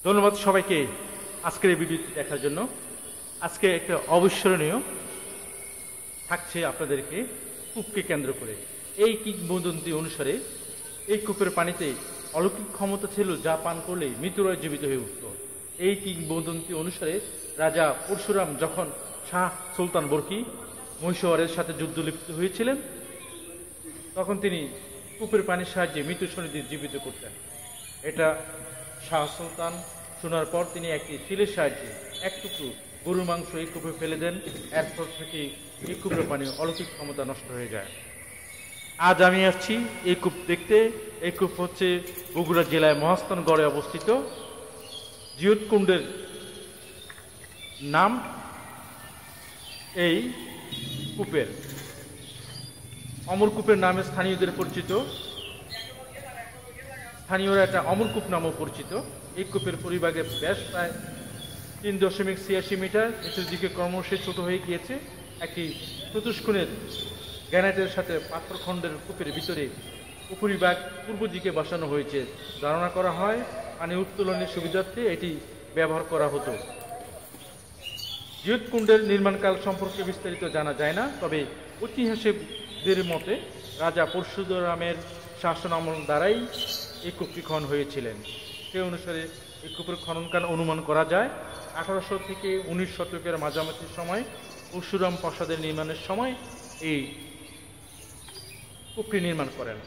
ধন্যবাদ সবাইকে আজকের এই ভিডিওটি দেখার জন্য। আজকে একটা অবিস্মরণীয় থাকছে আপনাদেরকে কূপকে কেন্দ্র করে। এই কিংবদন্তি অনুসারে এই কূপের পানিতে অলৌকিক ক্ষমতা ছিল, যা পান করলে মৃত্যুরায় জীবিত হয়ে উঠত। এই কিংবদন্তি অনুসারে রাজা পরশুরাম যখন শাহ সুলতান বরকি মহীশূরের সাথে যুদ্ধ লিপ্ত হয়েছিলেন, তখন তিনি কূপের পানির সাহায্যে মৃত্যু শরীরদের জীবিত করতেন। এটা শাহ সুলতান শোনার পর তিনি একটি তিলের সাহায্যে এক টুকরো গরুর মাংস এই কূপে ফেলে দেন। এরপর থেকে এই কূপের পানির অলৌকিক ক্ষমতা নষ্ট হয়ে যায়। আজ আমি আসছি এই কূপ দেখতে। এই কূপ হচ্ছে বগুড়া জেলায় মহাস্থানগড়ে অবস্থিত। জিয়তকুণ্ডের নাম এই কূপের। অমরকূপের নামে স্থানীয়দের পরিচিত, স্থানীয়রা এটা অমরকূপ নামেও পরিচিত। এই কূপের পরিবাগের ব্যাস প্রায় 3.86 মিটার, নিচের দিকে ক্রমশ ছোট হয়ে গিয়েছে। একটি চতুষ্কোণের গ্রানাইটের সাথে পাথরখণ্ডের কূপের ভিতরে উপরিভাগ পূর্ব দিকে বসানো হয়েছে। ধারণা করা হয় পানি উত্তোলনের সুবিধার্থে এটি ব্যবহার করা হতো। জিয়তকুণ্ডের নির্মাণকাল সম্পর্কে বিস্তারিত জানা যায় না, তবে ঐতিহাসিকদের মতে রাজা পরশুরামের শাসন আমল দ্বারাই এই কূপটি খনন হয়েছিলেন। সে অনুসারে এই কূপের খননকাল অনুমান করা যায় 1800 থেকে 19 শতকের মাঝামাঝি সময় পরশুরাম প্রাসাদের নির্মাণের সময় এই কূপটি নির্মাণ করেন।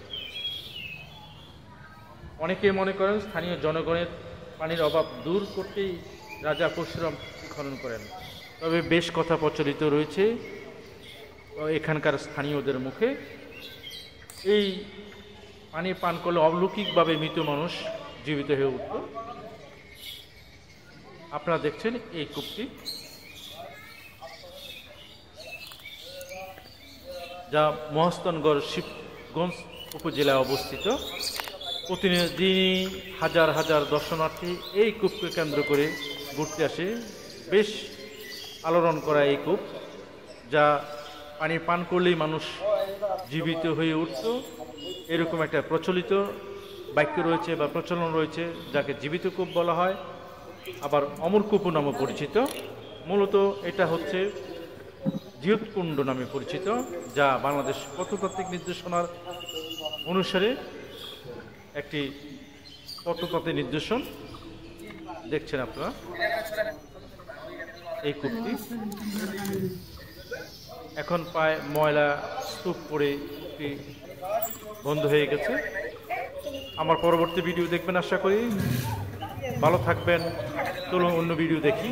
অনেকে মনে করেন স্থানীয় জনগণের পানির অভাব দূর করতেই রাজা পরশুরাম খনন করেন। তবে বেশ কথা প্রচলিত রয়েছে এখানকার স্থানীয়দের মুখে, এই পানি পান করলে অলৌকিকভাবে মৃত মানুষ জীবিত হয়ে উঠত। আপনারা দেখছেন এই কূপটি, যা মহাস্থানগড় শিবগঞ্জ উপজেলায় অবস্থিত। প্রতিদিনই হাজার হাজার দর্শনার্থী এই কূপকে কেন্দ্র করে ঘুরতে আসে। বেশ আলোড়ন করা এই কূপ, যা পানি পান করলেই মানুষ জীবিত হয়ে উঠত, এরকম একটা প্রচলিত বাক্য রয়েছে বা প্রচলন রয়েছে, যাকে জীবিত কূপ বলা হয়, আবার অমরকূপ নামে পরিচিত। মূলত এটা হচ্ছে জিয়তকুণ্ড নামে পরিচিত, যা বাংলাদেশ প্রত্নতাত্ত্বিক নির্দেশনার অনুসারে একটি প্রত্নতাত্ত্বিক নির্দেশন। দেখছেন আপনারা এই কূপটি এখন প্রায় ময়লা স্তূপ পড়ে কূপটি বন্ধ হয়ে গেছে। আমার পরবর্তী ভিডিও দেখবেন আশা করি। ভালো থাকবেন। চলুন অন্য ভিডিও দেখি।